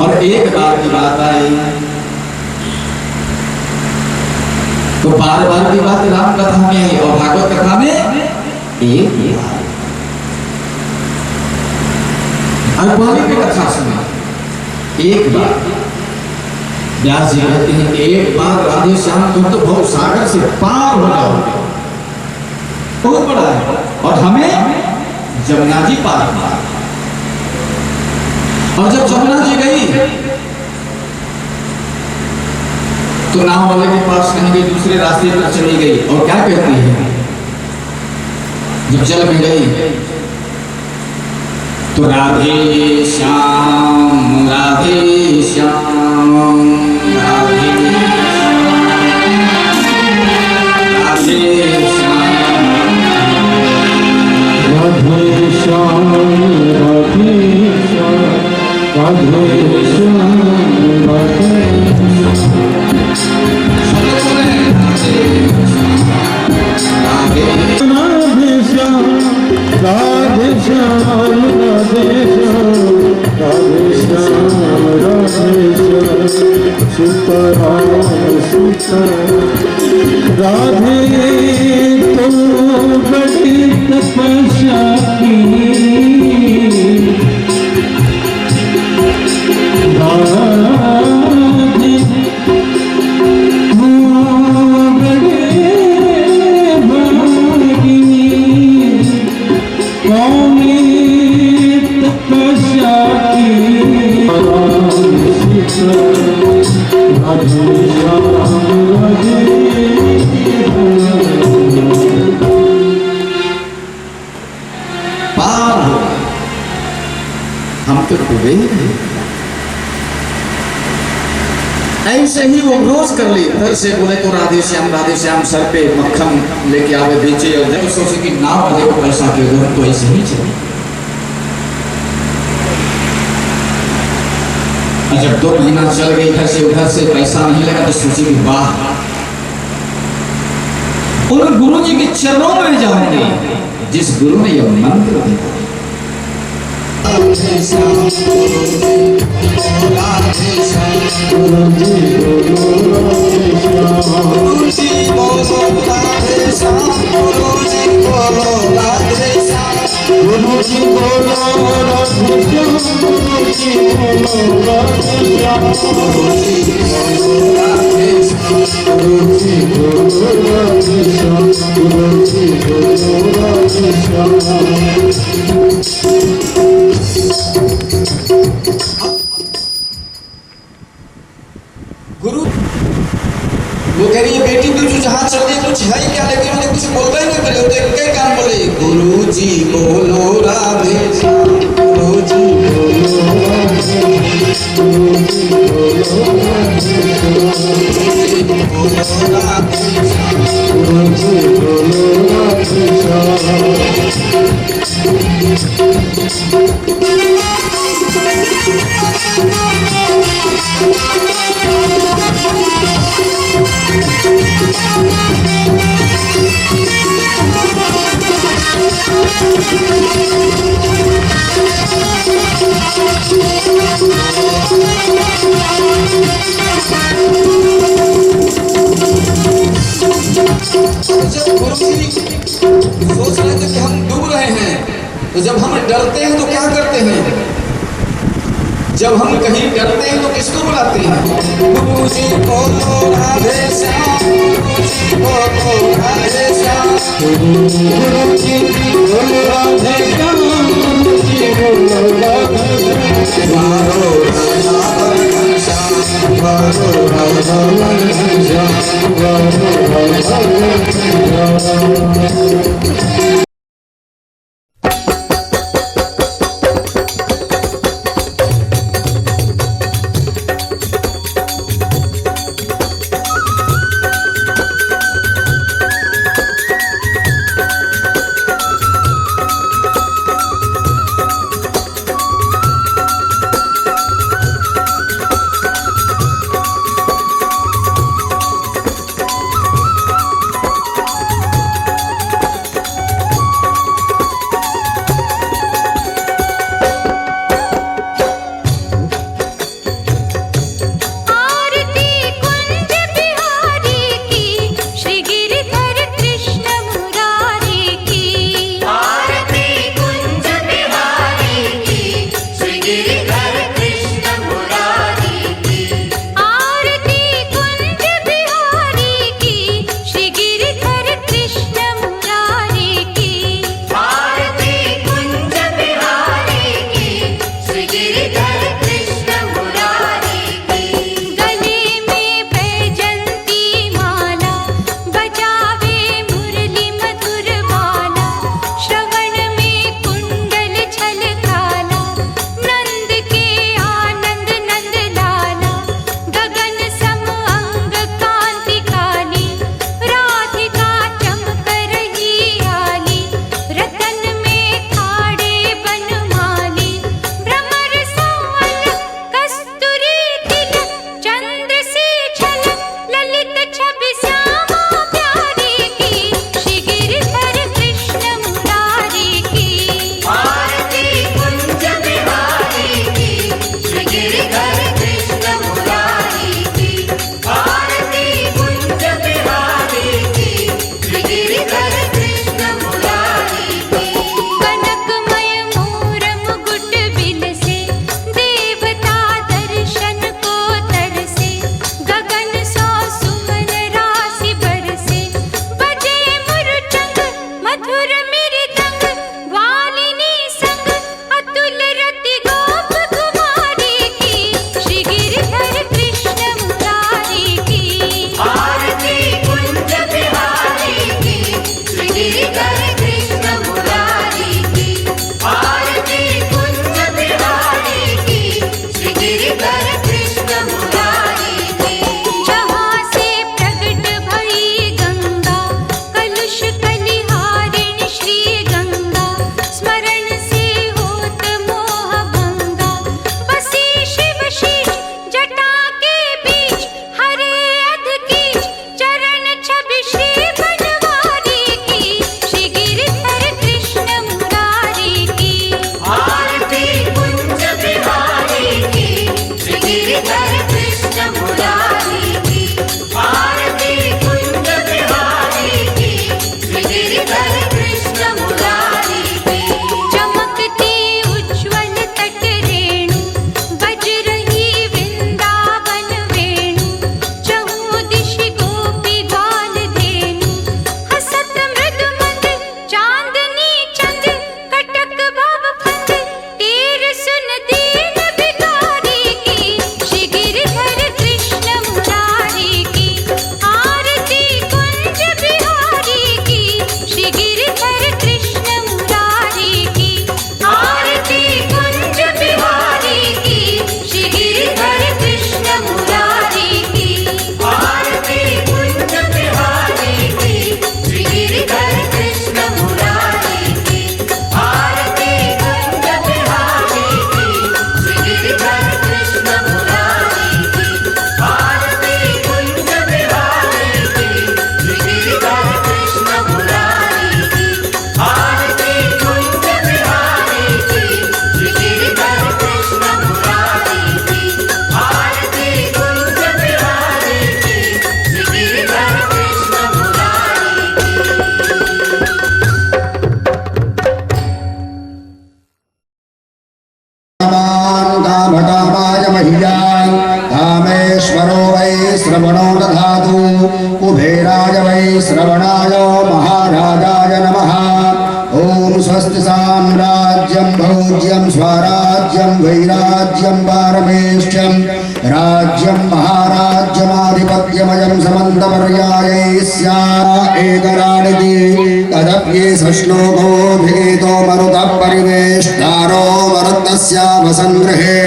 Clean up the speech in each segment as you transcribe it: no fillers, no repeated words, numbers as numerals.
और एक बार की बात आई तो बार बार की बात राम कथा में आई और भागवत कथा में एक बार अनुभवी की कथा सुना एक बार। व्यास जी कहते हैं एक बार राधे श्याम तुम तो बहुत सागर से पार हो जाओगे, बहुत बड़ा है, और हमें जमुना जी पार किया। और जब जमुना जी गई तो नाव वाले के पास कहीं गई, दूसरे रास्ते पर चली गई और क्या कहती है, जब जल में गई तो राधे श्याम राधे श्याम राधे राधे श्याम राधे श्याम राधे श्याम राधे श्याम राधे राधे श्याम राधे श्याम राधे श्याम राधे श्याम सीताराम सीताराम राधे तो बड़ी तपस्या की हम तो डूबे ऐसे ही वो रोज कर ली। फिर से बोले तो राधे श्याम सर पे मक्खन लेके आवे बेचे, और जब सोचे कि नाव वाले को पैसा के दो तो ऐसे ही चले। जब 2 महीना चल गई, इधर से उधर से पैसा नहीं लगा, तो सोचे कि वाह उन गुरु जी के चरणों में जाऊंगे जिस गुरु ने यह मंत्र दिया। राधे श्याम राधे श्याम गुरु जी बोलो राधे श्याम गुरु जी बोलो राधे श्याम गुरु जी बोलो राधे श्याम गुरु जी बोलो राधे श्याम गुरु जी बोलो राधे श्याम गुरु जी बोलो राधे श्याम गुरु जी बोलो राधे श्याम। गुरु वो कह रही है बेटी तू जो जहां चल रही कुछ है क्या, लेकिन उन्हें कुछ बोलता ही नहीं करे, वो एक ही काम बोले गुरु जी बोलो राधे श्याम गुरु जी बोलो राधे श्याम गुरु जी बोलो राधे श्याम गुरु जी बोलो राधे जब गुरु जी सोच रहे थे कि हम डूब रहे हैं, तो जब हम डरते हैं तो क्या करते हैं, जब हम कहीं डरते हैं तो किसको बुलाते हैं, गुरु जी बोलो राधे श्याम गुरु जी बोलो राधे श्याम गुरु जी बोलो राधे श्याम गुरु जी बोलो बारो राधा घनश्याम बारो राधा घनश्याम बारो राधा घनश्याम। कामेश्वरो वै श्रवणो दधातु कुबेराय वै श्रवणाय महाराजाय नमः। ॐ स्वस्ति साम्राज्यं भोज्यं स्वराज्यं वैराज्यं पारमेष्ठ्यं राज्यं महाराज्यमाधिपत्यमयं समन्तपर्यायै स्या एकराणिति तदप्ये सश्लोको भेदो मरुतः परिवेष्टारो मरुतस्यावसङ्गृहे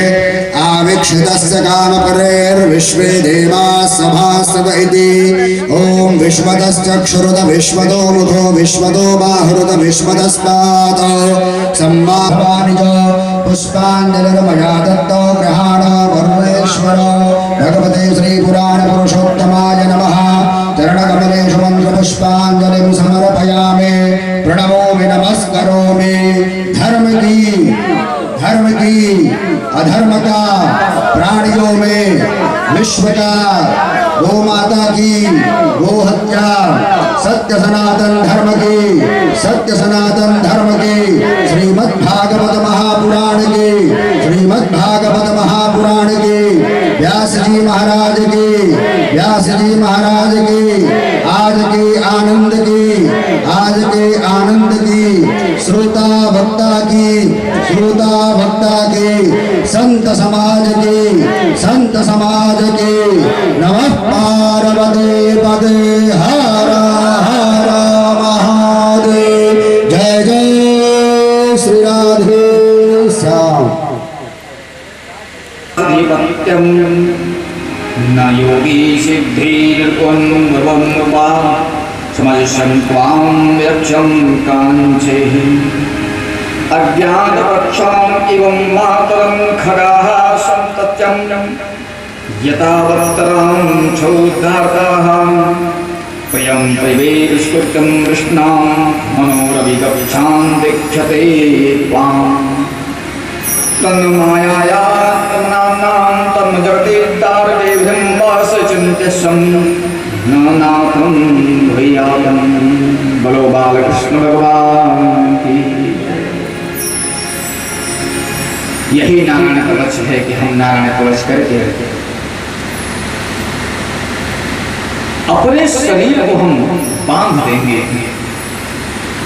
आवीक्षितस्य कामपरेर्विश्वे देवाः सभास्तव इति ॐ विश्वतश्चक्षुरुत विश्वतो मुखो विश्वतो बाहुरुत विश्वतस्पात् सम्मानिज पुष्पाञ्जलिर्मया दत्तो ग्रहाण परमेश्वर भगवते श्रीपुराणपुरुषोत्तमाय नमः चरणकमलेषु मन्त्रपुष्पाञ्जलिं समर्पयामि प्रणमोमि नमस्करोमि धर्म की अधर्म का प्राणियों में विश्व का गौ माता की गो हत्या सत्य सनातन धर्म की श्रीमद्भागवत महापुराण की व्यास जी महाराज की आज के आनंद की श्रोता भक्ता की संत समाज की नमः पार्वती पदे हर हर महादेव जय जय श्री राधे श्याम अधिपत्यं न योगी सिद्धिर्गुणवं वा समजसं त्वां यक्षं काञ्चे अज्ञातपक्षाम् इवं मातरं खगाः सन्तत्यं यतावत्तरां चौद्धार्ताः प्रियं प्रवेशकृतं कृष्णां मनोरविगच्छां दीक्षते त्वाम् तन्मायाया तन्नाम्नां तन्मजगते तारकेभ्यं वासचिन्त्यसं नानाथं भैयातं बोलो बालकृष्ण भगवान की। यही नारायण कवच है कि हम नारायण कवच करके अपने शरीर को हम बांध देंगे।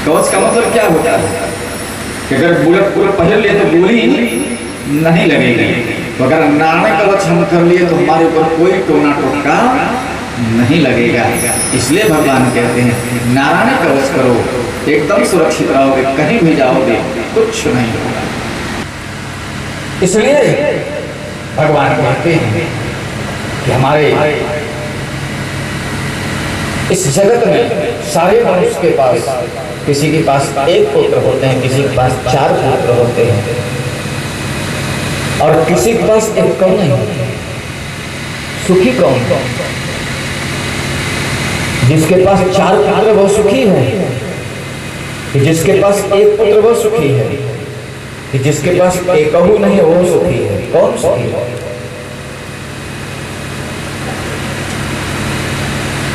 कवच का मतलब क्या होता है कि अगर बुलेट पहन लिए तो गोली नहीं लगेगी, तो अगर नारायण कवच हम कर लिए तो हमारे ऊपर कोई टोना टोटका नहीं लगेगा। इसलिए भगवान कहते हैं नारायण कवच करो, एकदम सुरक्षित रहोगे, कहीं भी जाओगे कुछ नहीं होगा। इसलिए भगवान कहते हैं कि हमारे इस जगत में सारे मनुष्य के पास किसी के पास एक पुत्र होते हैं, किसी के पास 4 पुत्र होते हैं और किसी के पास एक कौन नहीं। सुखी कौन? जिसके पास 4 पुत्र वो सुखी है, जिसके पास एक पुत्र वो सुखी है, जिसके पास एक नहीं वो सुखी है। कौन सुखी है?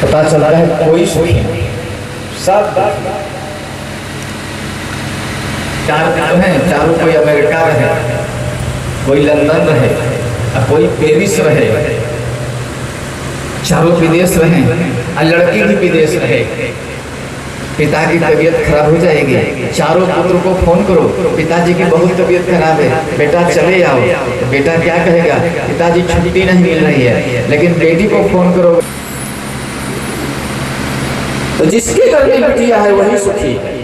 पता चला है कोई सुखी नहीं, सब 4 हैं, चारों कोई अमेरिका रहे, कोई लंदन रहे, कोई पेरिस रहे, चारों विदेश रहे, लड़की भी विदेश रहे। पिता की तबीयत खराब हो जाएगी, चारों पुत्र को फोन करो, पिताजी की बहुत तबीयत खराब है, बेटा चले आओ। तो बेटा क्या कहेगा? पिताजी छुट्टी नहीं मिल रही है। लेकिन बेटी को फोन करो तो जिसके घर में बिटिया है वही सुखी है।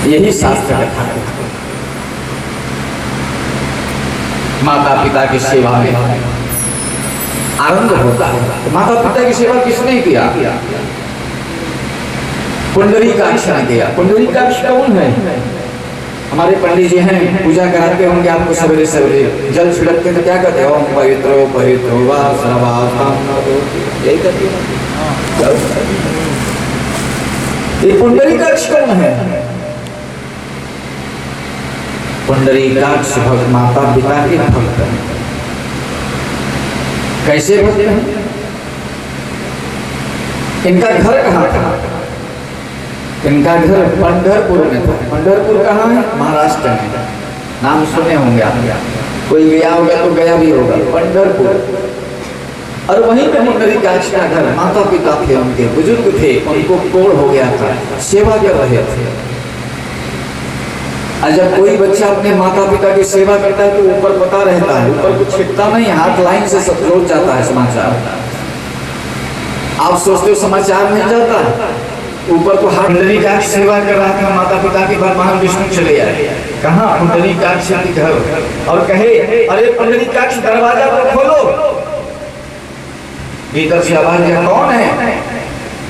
यही शास्त्र है। माता पिता की सेवा में आनंद होता है। माता पिता की सेवा किसने किया? पुंडरीकाक्ष ने किया। पुंडरीकाक्ष कौन है? हमारे पंडित जी हैं, पूजा कराते होंगे आपको सवेरे सवेरे, जल छिड़कते तो क्या कहते हैं? ओम पवित्रो पवित्रो वा सर्वासाम। यही कहते हैं। ये पुंडरीकाक्ष कौन है? पुंडरीकाक्ष भक्त माता पिता के भक्त हैं। कैसे भक्त हैं? इनका घर कहाँ था? इनका घर पंढरपुर में था। पंढरपुर कहाँ है? महाराष्ट्र में। नाम सुने होंगे आप, कोई गया होगा तो गया भी होगा। पंढरपुर और वहीं पे पुंडरीकाक्ष का घर, माता पिता थे उनके, बुजुर्ग थे, उनको कोढ़ हो गया था, सेवा कर रहे थे। और जब कोई बच्चा अपने माता पिता की सेवा करता है तो ऊपर पता रहता है, ऊपर कुछ छिटता नहीं, हाथ लाइन से सब रोज जाता है समाचार। आप सोचते हो समाचार नहीं जाता, ऊपर तो हाथ। पुंडरीकाक्ष सेवा कर रहा था माता पिता की, भगवान विष्णु चले आए। कहाँ? पुंडरीकाक्ष के घर। और कहे, अरे पुंडरीकाक्ष दरवाजा तो खोलो। भीतर से आवाज है, कौन है?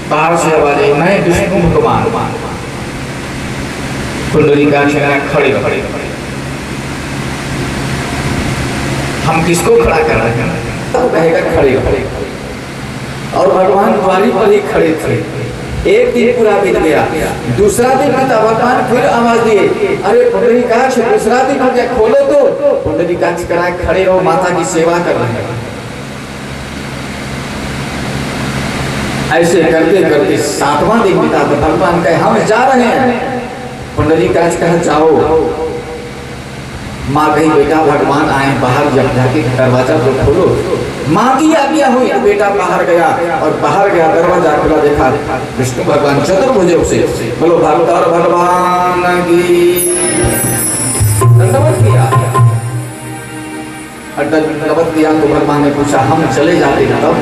बाहर से आवाज है, मैं विष्णु भगवान। पुंडरीकाक्ष खड़े खड़े, हम किसको खड़ा कर रहे हैं? कहेगा खड़े खड़े। और भगवान द्वारी पर ही खड़े थे। एक दिन पूरा बीत गया, दूसरा दिन बीता, भगवान फिर आवाज दिए, अरे पुंडरीकाक्ष दूसरा दिन हो गया, खोलो तो। पुंडरीकाक्ष करा खड़े रहो, माता की सेवा कर रहे हैं। ऐसे करते करते 7वां दिन बीता तो भगवान कहे, हम जा रहे हैं। पुंडरीकाक्ष कहा, जाओ। माँ कही, बेटा भगवान आए बाहर, जब जाके दरवाजा तो खोलो। माँ की आज्ञा हुई, बेटा बाहर गया, और बाहर गया, दरवाजा खुला, देखा विष्णु भगवान चतुर्भुज से। बोलो भगवान भगवान की दंडवत किया। दंडवत किया तो भगवान ने पूछा, हम चले जाते तब?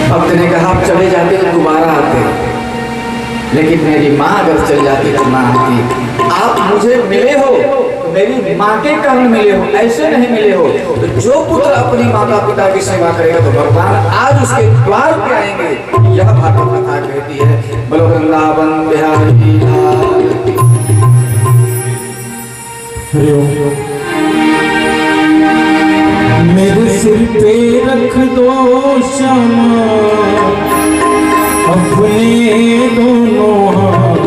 भक्त ने कहा, आप चले जाते तो दोबारा आते, लेकिन मेरी माँ अगर चल जाती तो ना आती। आप मुझे मिले हो तो मेरी माँ के कारण मिले हो, ऐसे नहीं मिले हो। तो जो पुत्र अपनी माता पिता की सेवा करेगा तो भगवान आज उसके द्वार पे आएंगे। यह भागवत कथा कहती है। बोलो वृंदावन बिहारी लाल की। मेरे सिर पे रख दो श्यामा अपने दोनों हाथ,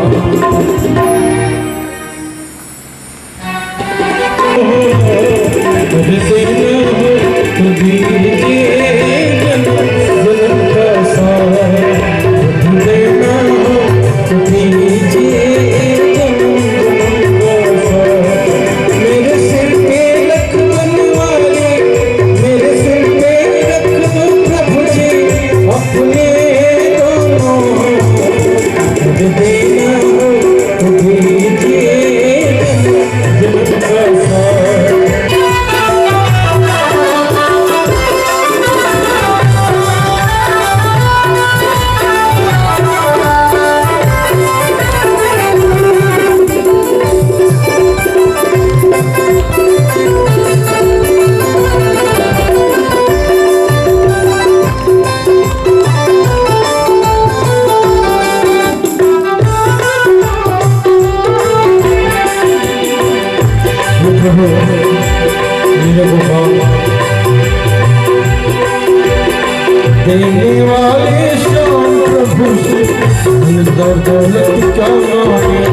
देने वाले श्याम प्रभु से दौलत क्या मांगे,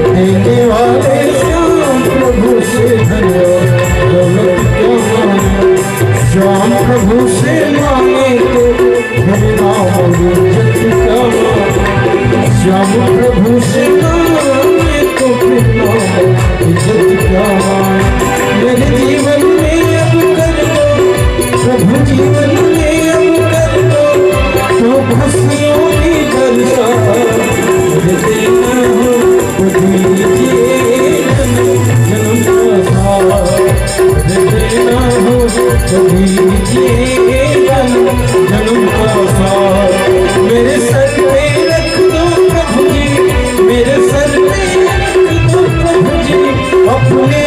देने वाले श्याम प्रभु से दौलत क्या मांगे। श्याम प्रभु से मांगे तो हरि नाम इज्जत क्या मांगे, श्याम प्रभु से मांगे तो फिर नाम इज्जत क्या मांगे। मेरे जीवन में अब कर दो प्रभु, जीवन में अब कर दो तो खुशियों की दर्शा देना हो तो दीजिए जन्म का साथ, देना हो तो दीजिए जन्म का साथ। मेरे सर पे रख दो प्रभु जी, मेरे सर पे रख दो प्रभु जी अपने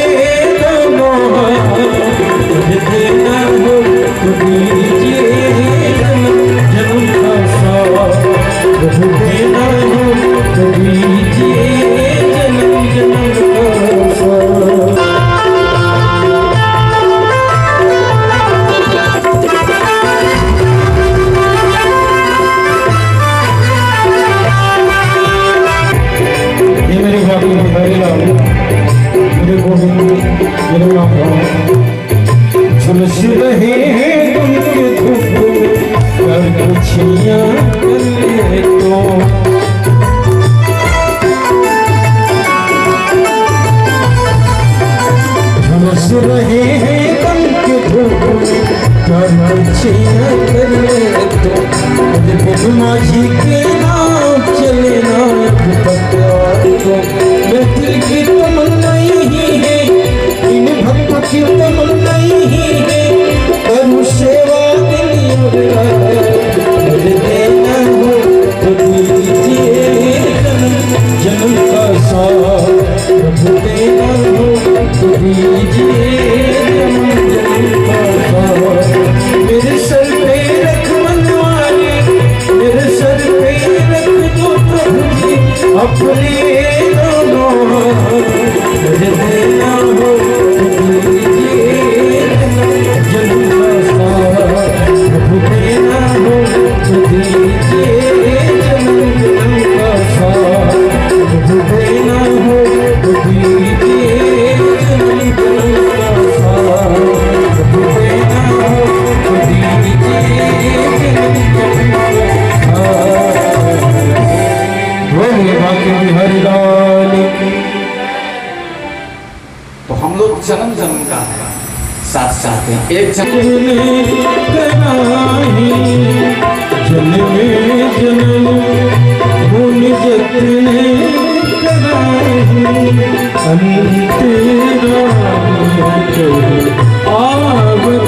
दोनों हाथ, देना हो तो दीजिए जन्म का साथ, देना हो तो दीजिए जन्म का साथ। ये मेरे बाबू हरे लाल, मेरे गोविंद, मेरे राम झुलस रहे हैं उनके धूप कर कुछियाँ कर ले तो। अपने दोनों देना हो दीजिए जन्म का साथ देना हो दीजिए जन्म का साथ देना हो दीजिए जन्म का साथ देना हो दीजिए हरिलाल। तो हम लोग जन्म जन्म का साथ चाहते हैं। एक जन्म जन्म जन्म मुन जतने अंतरा आवत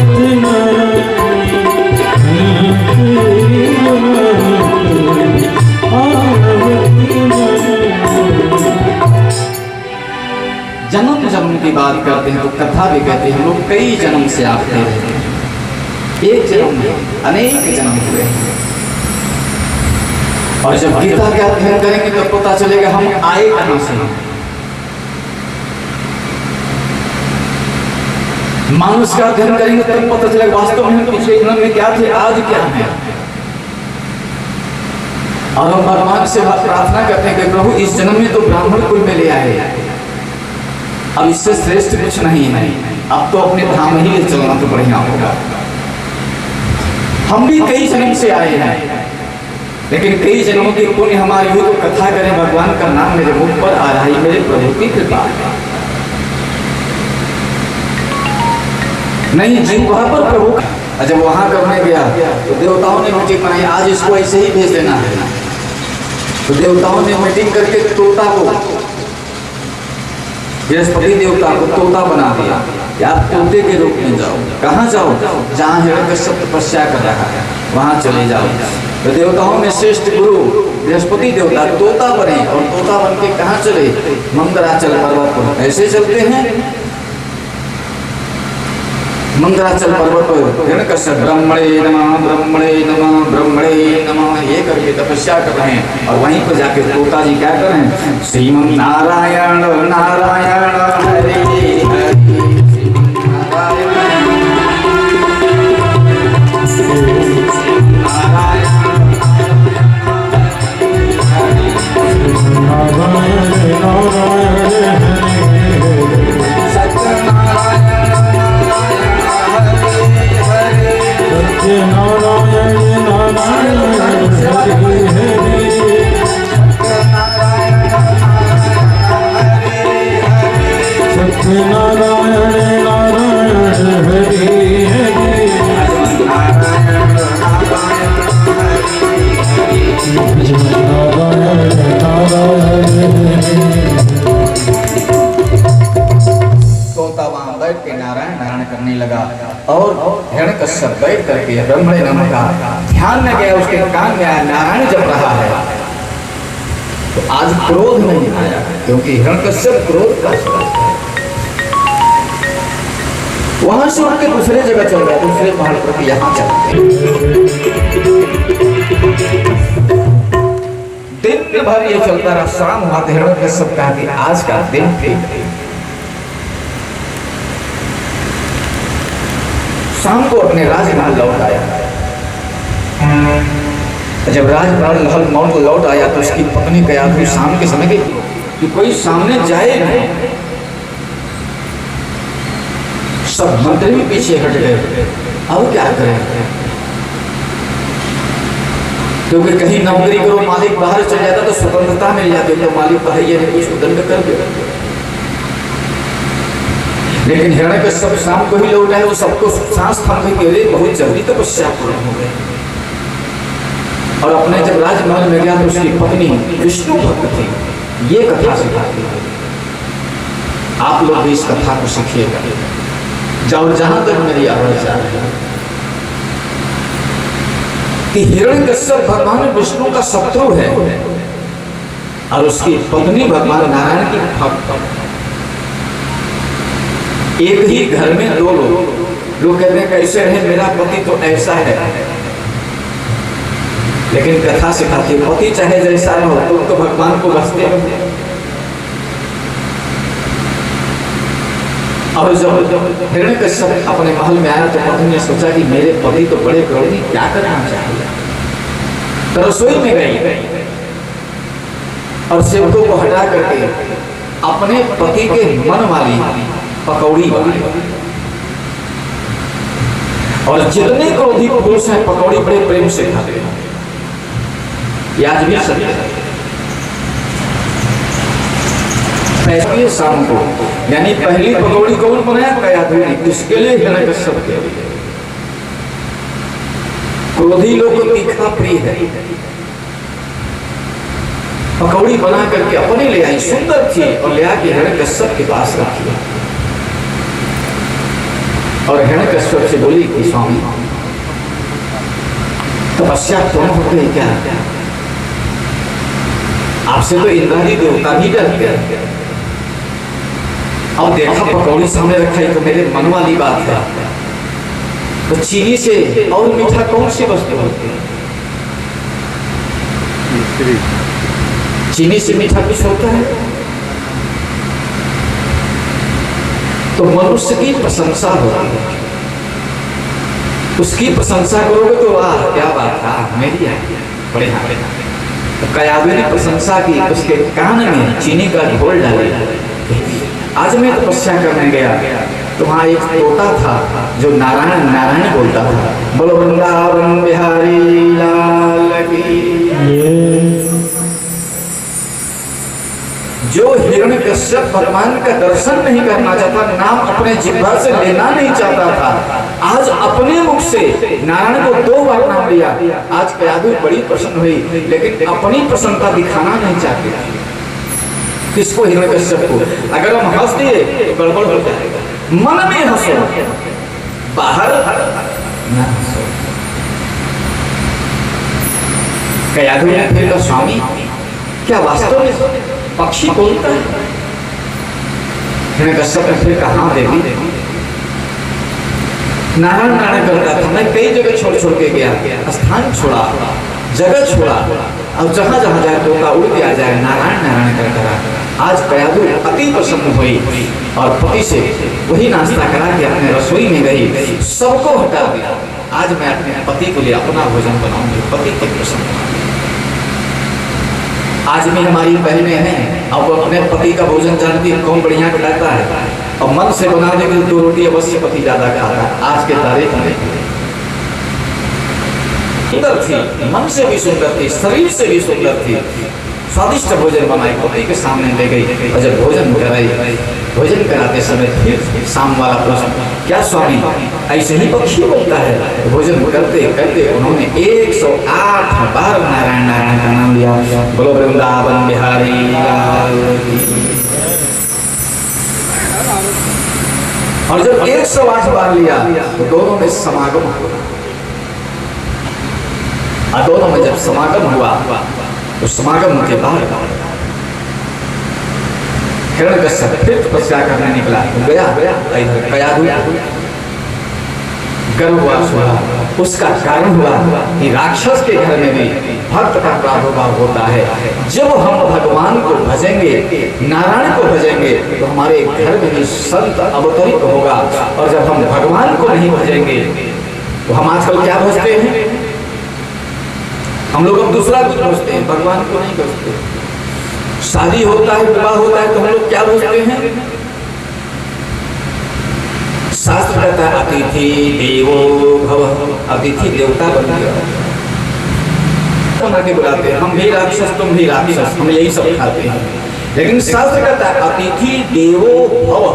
जन्म जन्म की बात करते हैं तो कथा भी कहते हैं हम लोग कई जन्म से आते हैं। एक जन्म में अनेक जन्म हुए हैं। और जब गीता का अध्ययन करेंगे तो पता चलेगा हम आए कहां से। मानुष का अध्ययन करेंगे तब पता चलेगा वास्तव में पिछले जन्म में क्या थे, आज क्या है। और हम भगवान से प्रार्थना करते हैं कि प्रभु इस जन्म में तो ब्राह्मण कुल में ले आए, अब इससे श्रेष्ठ कुछ नहीं है, अब तो अपने धाम ही ले चलना तो बढ़िया होगा। हम भी कई जन्म से आए हैं, लेकिन कई जन्मों की पुण्य हमारी हो तो कथा करें भगवान का नाम मेरे मुख पर आ रहा है, मेरे प्रभु की कृपा है। नहीं जिन वहां पर प्रभु जब वहां करने गया तो देवताओं ने मीटिंग बनाई, आज इसको ऐसे ही भेज देना है। तो देवताओं ने मीटिंग करके तोता को, बृहस्पति देवता को तोता बना दिया कि आप तोते के रूप में जाओ। कहाँ जाओ? जहाँ हिरण्यकश्यप तपस्या कर रहा है वहाँ चले जाओ। तो देवताओं में श्रेष्ठ गुरु बृहस्पति देवता तोता बने और तोता बन के कहाँ चले? मंदराचल पर्वत पर। ऐसे चलते हैं मंदराचल पर्वत पर हिरण्यकश्यप ब्रह्मणे नमः ब्रह्मणे नमः ब्रह्मणे नमः ये करके तपस्या कर रहे हैं। और वहीं पर जाके तोता जी क्या कर रहे हैं? श्रीमन नारायण नारायण हरे हरे और हिरण्यकश्यप बैठ करके ब्रह्मणे नमः का ध्यान में गया, उसके कान में आया नारायण जप रहा है। तो आज क्रोध नहीं आया क्योंकि हिरण्यकश्यप क्रोध का स्वभाव है। वहां से उठ के दूसरे जगह चल गया, दूसरे पहाड़ पर यहाँ चल दिन भर ये चलता रहा। शाम हुआ तो हिरण्यकश्यप कहा कि आज का दिन ठीक। शाम को अपने राजमहल लौट आया। जब राजमहल लौट आया तो उसकी पत्नी का याद हुई शाम के समय कि कोई सामने जाए नहीं। सब मंत्री भी पीछे हट गए, अब क्या करें? क्योंकि कहीं नौकरी करो मालिक बाहर चल जाता तो स्वतंत्रता मिल जाती, तो मालिक बाहर ये नहीं कुछ दंड कर दे। लेकिन हिरण्यकश्यप शाम को ही लौट आए, वो सबको सांस थामने के लिए बहुत जल्दी तपस्या पूर्ण हो गए। और अपने जब राजमहल में गया तो उसकी पत्नी विष्णु भक्त थी। ये कथा सिखाती है, आप लोग भी इस कथा को सीखिएगा। जाओ जहां तक मेरी आवाज जा रही है कि हिरण्यकश्यप भगवान विष्णु का शत्रु है और उसकी पत्नी भगवान नारायण की भक्त। एक ही घर में दो लोग कहते हैं कैसे रहे? मेरा पति तो ऐसा है, लेकिन कथा सिखाती है पति चाहे जैसा हो तुम तो भगवान को बसते हो। और जब हिरण्यकश्यप अपने महल में आया तो पत्नी ने सोचा कि मेरे पति तो बड़े क्रोधी, क्या करना चाहिए। तो रसोई में गई और सेवकों को हटा करके अपने पति के मन वाली पकौड़ी बनाई। और जितने क्रोधी पुरुष हैं पकौड़ी बड़े प्रेम से खाते हैं। ये आज भी सत्य है। पहली शाम को यानी पहली पकौड़ी कौन बनाया? कयाधु ने। किसके लिए? हिरण्यकश्यप के लिए। क्रोधी लोग को तीखा प्रिय है। पकौड़ी बना करके अपने ले आई, सुंदर थी, और ले आके हिरण्यकश्यप के पास रखी। और हिरण्यकश्यप से बोली कि स्वामी तपस्या कौन होते हैं क्या? आपसे तो इंद्रादी देवता भी डरते हैं। अब देखा पकौड़ी सामने रखा है तो मेरे मन वाली बात है, तो चीनी से और मीठा कौन सी वस्तु होती है? चीनी से मीठा कुछ होता है? तो मनुष्य की प्रशंसा होती है, उसकी प्रशंसा करोगे तो वाह क्या बात है मेरी है बड़े हारे। तो कयाधु ने प्रशंसा की, उसके कान में चीनी का घोल डाले। आज मैं तपस्या करने गया तो वहाँ एक तोता था जो नारायण नारायण बोलता था। बोलो वृंदावन बिहारी लाल की। जो हिरण्यकश्यप भगवान का दर्शन नहीं करना चाहता, नाम अपने जिह्वा से लेना नहीं चाहता था, आज अपने मुख से नारायण को 2 बार नाम लिया। आज कयाधु बड़ी प्रसन्न हुई, लेकिन अपनी प्रसन्नता दिखाना नहीं चाहते। किसको? हिरण्यकश्यप को। अगर हम हंस दिए तो गड़बड़ हो जाएगा। मन में हंसो, बाहर न हंसो। कयाधु ने फिर कहा स्वामी क्या वास्तव में पक्षी बोलता है? हिरण्यकश्यप ने फिर कहा देवी नारायण नारायण करता था, मैं कई जगह छोड़ छोड़ के गया, स्थान छोड़ा, जगह छोड़ा, अब जहां जहां जाए तोता उड़ के आ जाए, नारायण नारायण करता रहा। आज कयाधु अति प्रसन्न हुई और पति से वही नाश्ता करा के अपने रसोई में गई, सबको हटा दिया। आज मैं अपने पति के लिए अपना भोजन बनाऊंगी। पति की प्रसन्न। आज भी हमारी बहनें हैं, अब अपने पति का भोजन जानती है कौन बढ़िया खिलाता है, और मन से बना देगी 2 रोटी अवश्य पति ज्यादा खाता है। आज के तारीख में सुंदर थी, मन से भी सुंदर थी, शरीर से भी सुंदर थी। स्वादिष्ट भोजन बनाई, पति के सामने ले गई और जब भोजन कराई, भोजन कराते समय फिर शाम वाला प्रश्न, क्या स्वामी ऐसे ही पक्षी बोलता है? भोजन करते करते उन्होंने 108 बार नारायण नारायण का नाम लिया। बोलो वृंदावन बिहारी लाल की। और जब 108 बार लिया तो दोनों में समागम हुआ। दोनों में जब समागम हुआ तो समागम के बाद हिरण्यकश्यप फिर तपस्या करने निकला। गया कयाधु गर्भवास हुआ। उसका कारण हुआ कि राक्षस के घर में भी भक्त का प्रादुर्भाव होता है। जब हम भगवान को भजेंगे, नारायण को भजेंगे, तो हमारे घर में भी संत अवतरित होगा। और जब हम भगवान को नहीं भजेंगे तो हम आजकल क्या भजते हैं? हम लोग अब दूसरा कुछ भजते हैं, भगवान को नहीं भजते। शादी होता है, विवाह होता है तो हम लोग क्या भजते हैं? शास्त्र कहता है अतिथि देवो भव। अतिथि देवता बन गया। के बुलाते हैं, हम भी राक्षस तुम भी राक्षस, हम यही सब खाते हैं। लेकिन शास्त्र कहता है अतिथि देवो भव।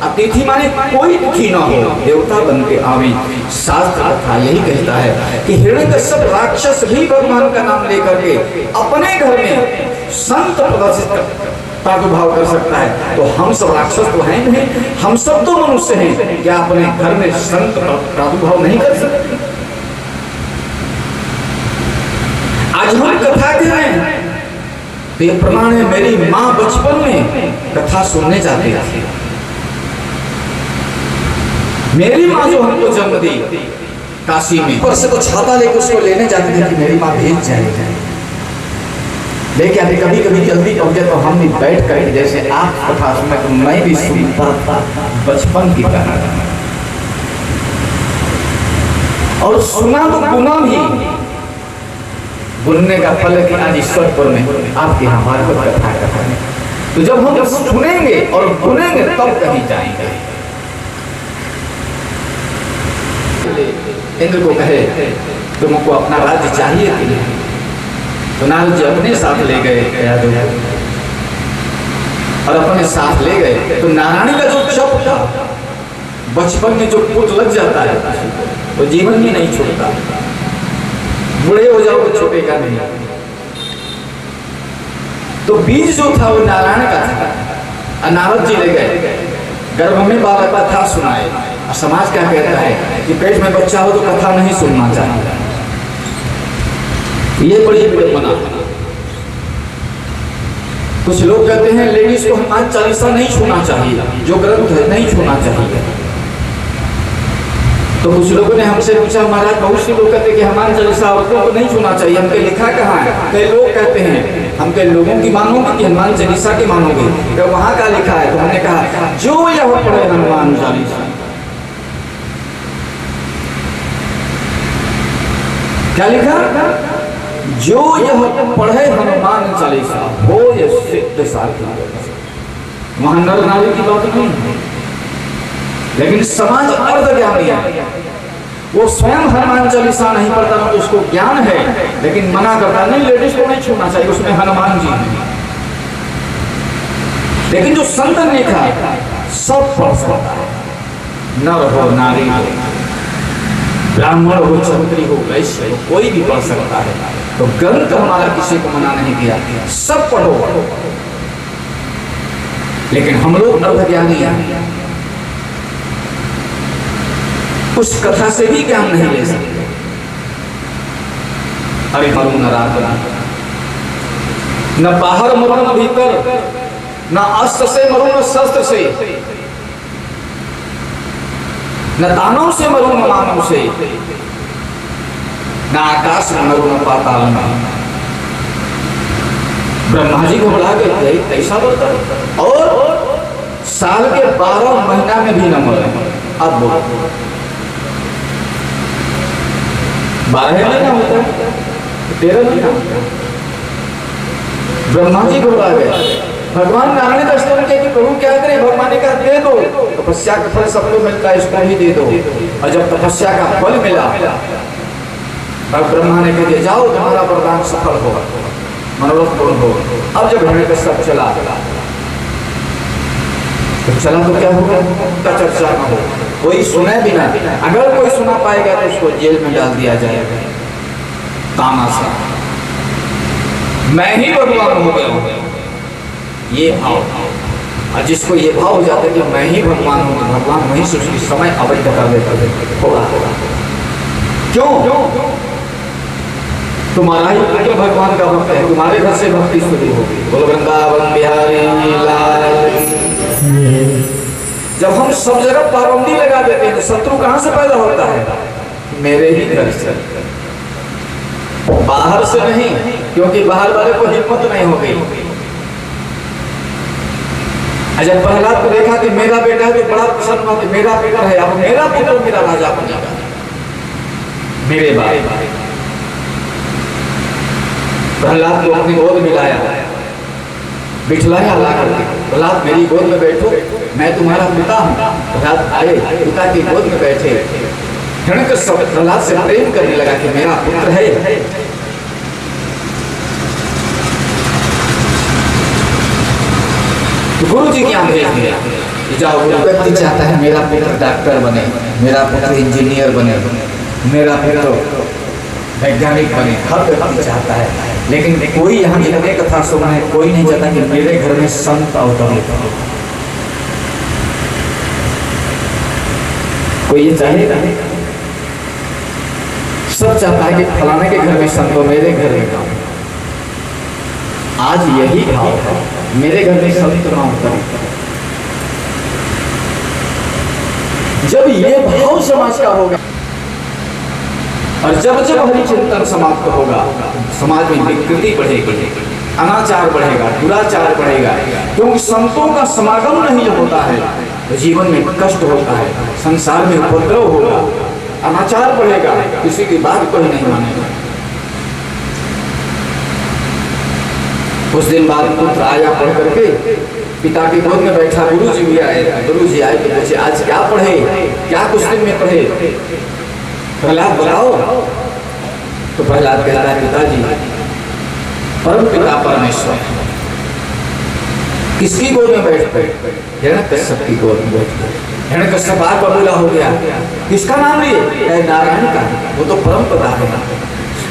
अतिथि माने कोई तिथि ना हो, देवता बन के आवे। शास्त्र कथा यही कहता है कि हिरण्यकश्यप राक्षस भी भगवान का नाम लेकर के अपने घर में संत प्रदर्शित प्रादुर्भाव कर सकता है। तो हम सब राक्षस तो हैं नहीं, हम सब तो मनुष्य हैं, क्या अपने घर में संत प्रादुर्भाव नहीं कर सकते? आज हम कथा कह रहे हैं तो ये प्रमाण है। मेरी माँ बचपन में कथा सुनने जाती थी। मेरी माँ जो हमको जन्म दी काशी में, ऊपर से तो छाता लेके उसको लेने जाते थे कि मेरी माँ भेज जाएगी। लेकिन अभी कभी कभी जल्दी पहुंचे तो हम भी बैठ कर जैसे आप कथा सुने तो मैं भी सुनता था बचपन की कहानी, और सुना तो गुना भी, गुनने का फल है कि आज ईश्वरपुर में आपके यहाँ भागवत कथा करेंगे। तो जब हम सुनेंगे और गुनेंगे तब कहीं जाएंगे। इंद्र को कहे तुमको अपना राज्य चाहिए कि नहीं, तो नारद जी अपने साथ ले गए और अपने साथ ले गए। तो नारायणी का जो जप था, बचपन में जो पुत लग जाता है वो जीवन में नहीं छूटता, बूढ़े हो जाओ तो छूटेगा नहीं। तो बीज जो था वो नारायण का था। नारद जी ले गए, गर्भ में बाबा कथा सुनाए। और समाज क्या कहता है कि पेट में बच्चा हो तो कथा नहीं सुनना चाहिए, ये बड़ी विडंबना। कुछ लोग कहते हैं लेडीज को हनुमान चालीसा नहीं छूना चाहिए, जो ग्रंथ है नहीं छूना चाहिए। तो कुछ लोगों ने हमसे पूछा महाराज बहुत से लोग कहते हैं कि हनुमान चालीसा औरतों को नहीं छूना चाहिए, हमके लिखा कहाँ है? कई लोग कहते हैं हमके लोगों की मानोगे कि हनुमान चालीसा की मानोगे, तो वहां का लिखा है? तो हमने कहा जो यह पढ़े हनुमान चालीसा, क्या लिखा? जो यह पढ़े हनुमान चालीसा हो ये सिद्ध साधु। वहां नर नारी की बात नहीं है, लेकिन समाज अर्ध ज्ञानी है, वो स्वयं हनुमान चालीसा नहीं पढ़ता, तो उसको ज्ञान है लेकिन मना करता नहीं, लेडीज को नहीं छूना चाहिए, उसमें हनुमान जी हैं। लेकिन जो संत ने लिखा सब पढ़ सकता है, नर हो नारी हो, ब्राह्मण हो क्षत्रिय हो वैश्य हो, कोई भी पढ़ सकता है। तो ग्रंथ हमारा किसी को मना नहीं किया, सब पढ़ो। लेकिन हम लोग अर्धज्ञानी हैं, उस कथा से भी ज्ञान नहीं ले सकते। अरे मरु न रात न बाहर मरु न भीतर, न अस्त्र से मरु न शस्त्र से, न दानव से मरु न मानव से, न आकाश में मरु न पाताल में। ब्रह्मा जी को बुला के ऐसा बोलता, और साल के 12 महीना में भी न मरे। अब बोलो 12 महीना होता है, 13 महीना होता है। ब्रह्मा जी को बुला गए, भगवान नारायण का स्तवन किया कि प्रभु क्या करें? भगवान ने कहा दे दो, तपस्या का फल सबको मिलता है, इसको ही दे दो। और जब तपस्या का फल मिला तब ब्रह्मा ने कह दिया जाओ तुम्हारा वरदान सफल होगा, मनोरथ पूर्ण हो। अब जब हिरण्य सब चला तो चला तो क्या होगा? का चर्चा न हो, कोई सुने भी ना, अगर कोई सुना पाएगा तो उसको जेल में डाल दिया जाएगा। तानाशाह मैं ही भगवान हो गया, ये भाव। और जिसको ये भाव हो जाता है कि मैं ही भगवान हूँ, भगवान वहीं से उसकी समय अवैध कर देता होगा। क्यों? तुम्हारा ही पुत्र भगवान का भक्त है, तुम्हारे घर से भक्ति शुरू होगी। बोलो वृंदावन बिहारी लाल। जब हम सब जगह पाबंदी लगा देते हैं तो शत्रु कहां से पैदा होता है? मेरे ही घर से, बाहर से नहीं, क्योंकि बाहर वाले को हिम्मत नहीं हो गई। जब प्रहलाद को देखा कि मेरा बेटा है तो बड़ा प्रसन्न हुआ कि मेरा बेटा है, अब मेरा पुत्र मेरा राजा बनेगा, मेरे बाप। प्रहलाद को अपनी गोद मिलाया, बिठलाया ला करके, प्रहलाद मेरी गोद में बैठो, मैं तुम्हारा पिता हूँ। प्रहलाद आए, पिता की गोद में बैठे। हिरण्यकश्यप प्रहलाद से प्रेम करने लगा कि मेरा पुत्र है। तो गुरु जी क्या भेज दिया कि जाओ, गुरु व्यक्ति चाहता है मेरा पुत्र डॉक्टर बने, मेरा पुत्र इंजीनियर बने, मेरा पुत्र वैज्ञानिक बने, हर व्यक्ति चाहता है। लेकिन कोई यहाँ जितने कथा सुना है, कोई नहीं चाहता कि मेरे घर में संत अवतरित हो। कोई ये चाहेगा? सब चाहता है कि फलाने के घर में संत हो, मेरे घर में ना। आज यही भाव है, मेरे घर में संत ना अवतरित। जब ये भाव समाज का होगा और जब जब हरि चिंतन समाप्त होगा समाज में विकृति बढ़ेगी, अनाचार बढ़ेगा, दुराचार बढ़ेगा। क्योंकि संतों का समागम नहीं होता है तो जीवन में कष्ट होता है, संसार में उपद्रव होगा, अनाचार बढ़ेगा, किसी की बात कोई नहीं मानेगा। कुछ दिन बाद पुत्र आया पढ़ करके पिता की गोद में बैठा, गुरु जी भी आए, गुरु जी आए तो पूछे आज क्या पढ़े, क्या कुछ दिन में पढ़े, प्रहलाद बताओ। तो प्रहलाद कहता है पिताजी परम पिता परमेश्वर किसकी गोद में बैठ गए, हिरण्यकश्यप की गोद में बैठ गए। हिरण्यकश्यप आग बबूला हो गया, किसका नाम लिए, नारायण का। वो तो परम पिता है,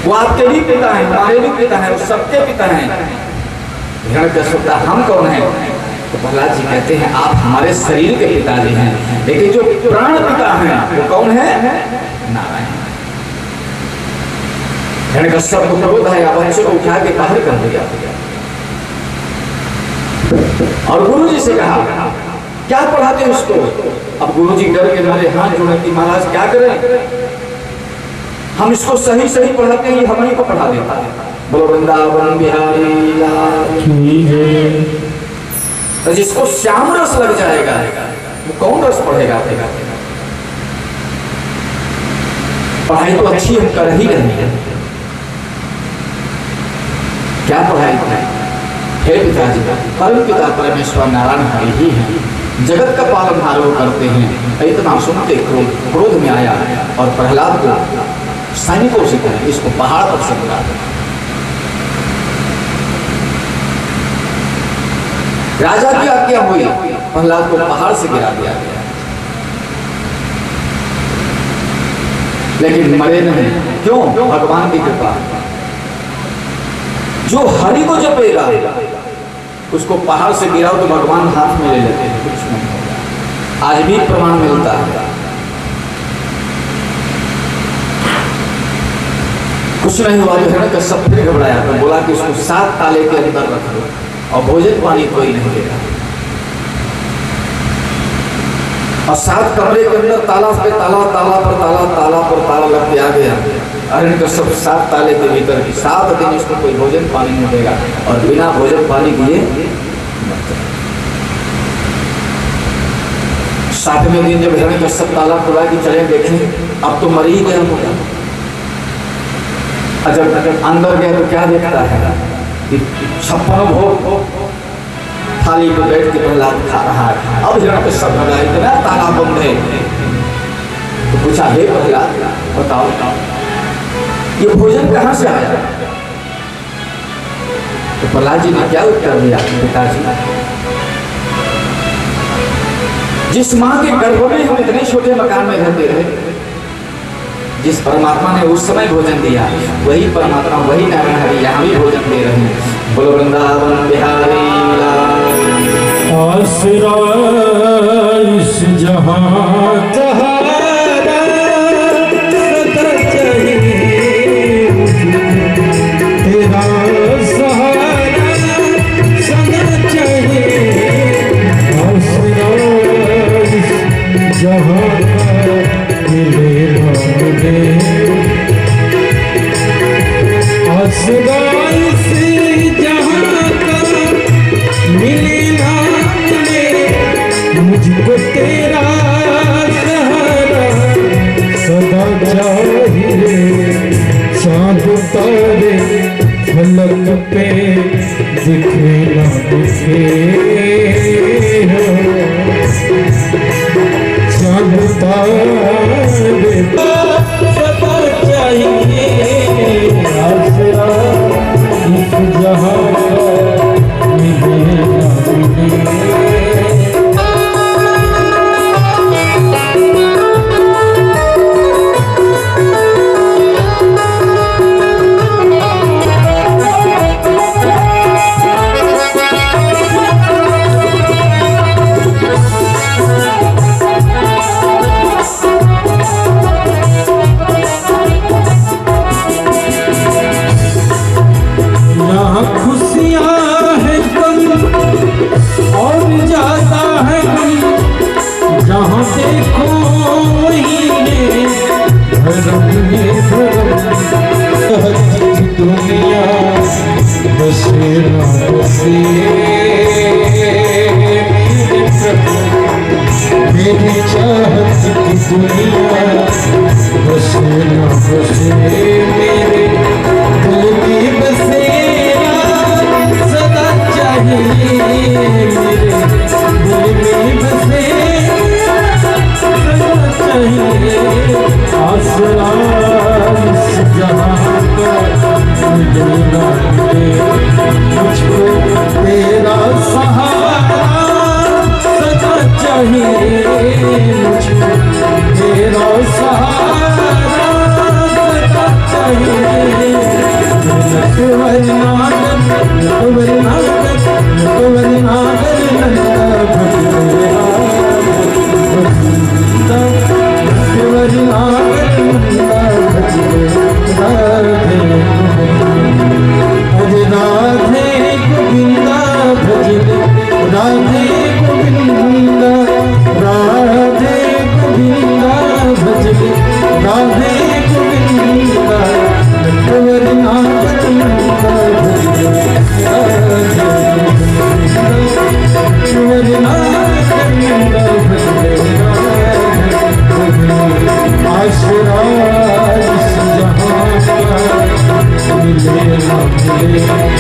वो आपके भी पिता है, हमारे भी पिता है, वो सबके पिता है। हिरण्यकश्यप हम कौन है? तो प्रहलाद जी कहते हैं आप हमारे शरीर के पिताजी हैं, लेकिन जो प्राण पिता हैं वो कौन है? नारायण। हिरण्यकश्यप को क्रोध आया, बच्चे को उठा के बाहर कर दिया और गुरु जी से कहा क्या पढ़ाते हैं उसको। अब गुरु जी डर के मारे हाथ जोड़े कि महाराज क्या करें, हम इसको सही सही पढ़ाते हैं, हम ही को पढ़ा देता है। बोलो वृंदावन बिहारी लाल की जय। तो जिसको श्याम रस लग जाएगा वो कौन रस पढ़ेगा? पढ़ाई तो अच्छी हम कर ही रहे हैं, क्या पढ़ाई है? हे पिताजी, परम पिता परमेश्वर नारायण हरि ही हैं, जगत का पालनहार वो करते हैं। इतना सुनते क्रोध में आया और प्रहलाद को सैनिकों से कहा इसको पहाड़ पर से गिरा दो। राजा की आज्ञा हुई, प्रहलाद को पहाड़ से गिरा दिया गया, लेकिन मरे नहीं। क्यों? भगवान की कृपा। जो हरि को जपेगा उसको पहाड़ से गिराओ तो भगवान हाथ में ले लेते हैं, कुछ नहीं होगा। आज भी प्रमाण मिलता है। कुछ नहीं हुआ, जो है ना सब फिर घबराया तो बोला कि उसको 7 ताले के अंदर रख दो और भोजन पानी कोई नहीं देगा। और 7 कमरे के अंदर ताला पे ताला, ताला पर ताला, ताला पर ताला लग के आ गया। हिरण्यकश्यप 7 ताले के भीतर 7 दिन इसको कोई भोजन पानी नहीं देगा और बिना भोजन पानी दिए 7वें दिन जब हिरण्यकश्यप ताला खुला कि चले देखें अब तो मर ही गया होगा। जब अंदर गया तो क्या देखता है कि 56 भोग थाली पे बैठ के प्रहलाद खा रहा है। अब हिरण्यकश्यप लगा इतना ताला बंद है तो पूछा हे प्रहलाद बताओ ये भोजन कहाँ से आया? तो प्रहलाद जी ने क्या उत्तर दिया? पिताजी, जिस माँ के गर्भ में हम इतने छोटे मकान में रहते रहे, जिस परमात्मा ने उस समय भोजन दिया वही परमात्मा, वही नारायण हरि यहाँ भी भोजन दे रहे हैं। बोलो वृंदावन बिहारी लाल। आसरा इस जहां सहारा सदा चाहिए, तेरा सहारा सदा चाहिए। आसरा इस जहां का मिले ना मिले, आसरा इस जहां का मिले ना मिले, मुझको तेरा सहारा सदा चाहिए। चांद तारे फलक पे दिखे ना दिखे, चांद तारे सदा चाहिए। आसरा इस जहां का मिले ना मिले। मेरी चाहत की दुनिया बसे न बसे मेरे दिल की बसेरा सदा चाहिए मेरे दिल में बसेरा सदा चाहिए आसरा इस जहां का मिले ना मिले मुझको तेरा सहारा सदा चाहिए मुझको तेरा सहारा सदा चाहिए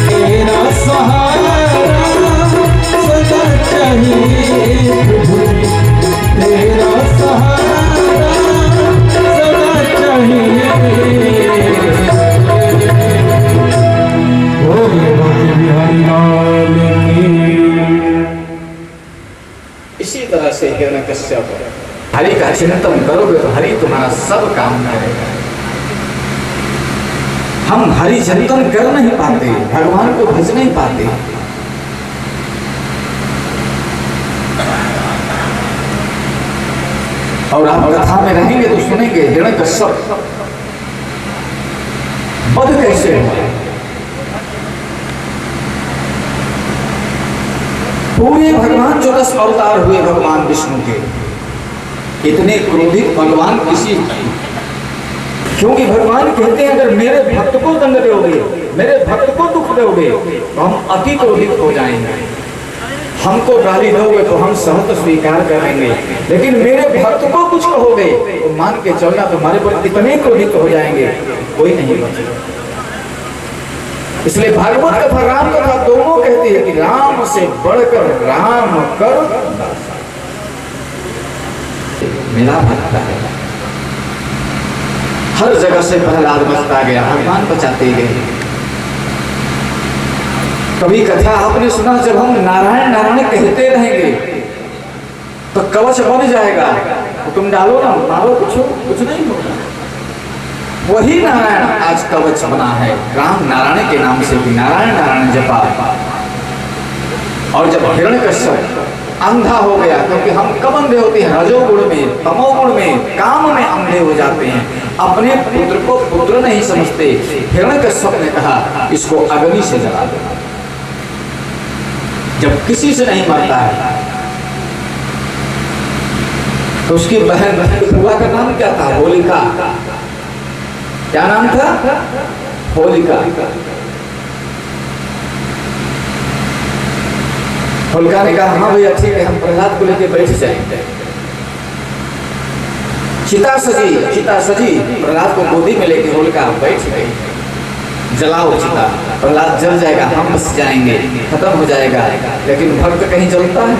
तेरा सहारा सदा चाहिए तेरा सहारा सदा चाहिए बिहारी लाल की। इसी तरह से हिरण्यकश्यप हरि का चिंतन करोगे तो हरि तुम्हारा सब काम करेगा। हम हरि चिंतन कर नहीं पाते, भगवान को भज नहीं पाते। और आप कथा में रहेंगे तो सुनेंगे हिरण्यकश्यप वध कैसे हुआ। पूरे भगवान 14 अवतार हुए भगवान विष्णु के, इतने क्रोधित भगवान किसी, क्योंकि भगवान कहते हैं अगर मेरे भक्त को दंड दोगे, मेरे भक्त को दुख दोगे तो हम अति क्रोधित हो जाएंगे। हमको गाली दोगे तो हम सहत स्वीकार करेंगे, लेकिन मेरे भक्त को कुछ कहोगे तो मान के चलना तुम्हारे पर इतने क्रोधित हो जाएंगे कोई नहीं बचेगा। इसलिए भागवत कथा राम कथा दोनों कहती है कि राम से बढ़कर राम कर मेरा भक्त है। हर जगह से प्रहलाद बचता गया, भगवान बचाते गए। कभी कथा आपने सुना, जब हम नारायण नारायण कहते रहेंगे तो कवच बन जाएगा, तो तुम डालो ना मारो, कुछ नहीं होगा। वही नारायण आज कवच बना है राम नारायण के नाम से, नारायण नारायण जपा। और जब हिरण्यकश्यप अंधा हो गया, क्योंकि हम कब अंधे होते हैं, रजोगुण में, तमोगुण में, काम में अंधे हो जाते हैं, अपने पुत्र को पुत्र नहीं समझते। हिरण्यकश्यप ने कहा इसको अग्नि से जला दो। जब किसी से नहीं मरता है तो उसकी बहन बुआ का नाम क्या था? होलिका। क्या नाम था? होलिका। होलिका ने कहा हाँ भैया ठीक है, हम प्रहलाद को लेके बैठ जाएंगे। चिता सजी प्रहलाद को गोदी में लेके होलिका बैठ गई। जलाओ चिता, प्रहलाद जल जाएगा, हम बस जाएंगे, खत्म हो जाएगा। लेकिन भक्त कहीं जलता है।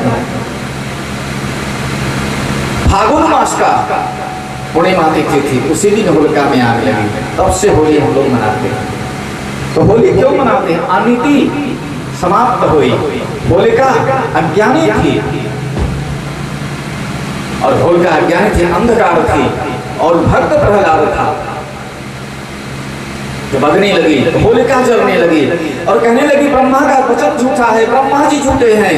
फागुन मास का पूर्णिमा तिथि थी, उसी दिन होलिका में आग लगी। तब से होली हम लोग मनाते हैं। तो होली क्यों मनाते हैं? अनीति समाप्त हुई। होलिका अज्ञानी थी और होलिका अज्ञानी थी, अंधकार थी, और भक्त प्रहलाद था। जब अग्नि लगी तो होलिका जलने लगी और कहने लगी ब्रह्मा का वचन झूठा है, ब्रह्मा जी झूठे हैं।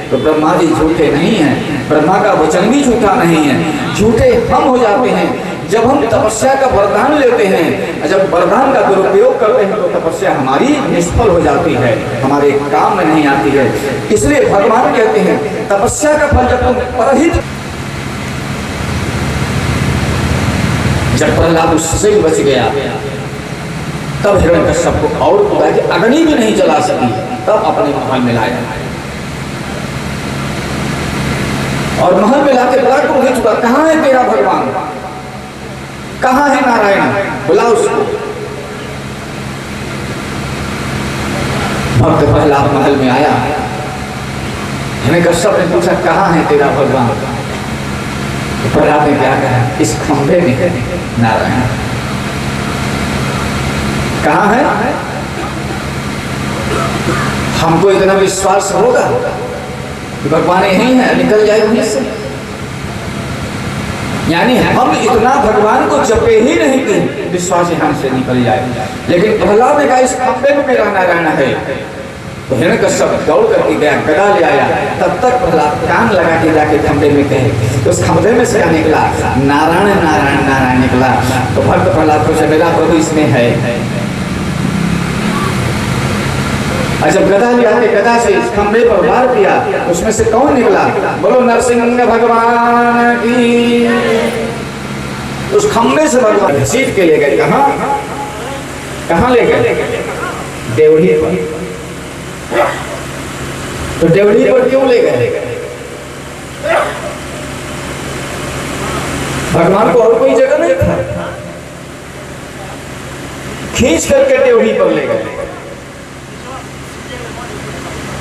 तो ब्रह्मा जी झूठे नहीं हैं, ब्रह्मा का वचन भी झूठा नहीं है। झूठे हम हो जाते हैं जब हम तपस्या का वरदान लेते हैं। जब वरदान का दुरुपयोग करते हैं तो तपस्या हमारी निष्फल हो जाती है, हमारे काम में नहीं आती है। इसलिए भगवान कहते हैं तपस्या का फल जब तुम परहित, जब प्रहलाद उससे बच गया तब हिरण्यकश्यप को और खुदा की अग्नि भी नहीं जला सकी, तब अपने महल में लाया और महल में लाके बड़ा क्रोधित हुआ, कहाँ है तेरा भगवान, कहाँ है नारायण, बुला उसको। भक्त प्रहलाद महल में आया, हिरण्यकश्यप ने पूछा कहाँ है तेरा भगवान। तो प्रहलाद ने क्या कहा, इस खंभे में है नारायण। कहाँ है? हमको इतना विश्वास होगा कि भगवान यही है, निकल जाए वहीं से। यानी हम इतना भगवान को जपे ही नहीं कि विश्वास यहाँ से निकल जाए। लेकिन प्रहलाद ने कहा इस खंभे में मेरा नारायण है। तो हिरण्यकश्यप दौड़ करके गया, गदा ले आया। तब तक प्रहलाद कान लगा के जाके खंभे में कहे, तो उस खंभे में से क्या निकला, नारायण नारायण नारायण निकला। तो भक्त प्रहलाद पूछे मेरा प्रभु इसमें है। जब गदा लिया के गदा से इस खंभे पर वार किया, उसमें से कौन निकला, बोलो नरसिंह भगवान की। उस खंभे से भगवान घसीट के ले गए, कहाँ कहाँ ले गए, देवढ़ी पर। तो देवढ़ी पर क्यों ले गए, भगवान को और कोई जगह नहीं था, खींच करके देवढ़ी पर ले गए।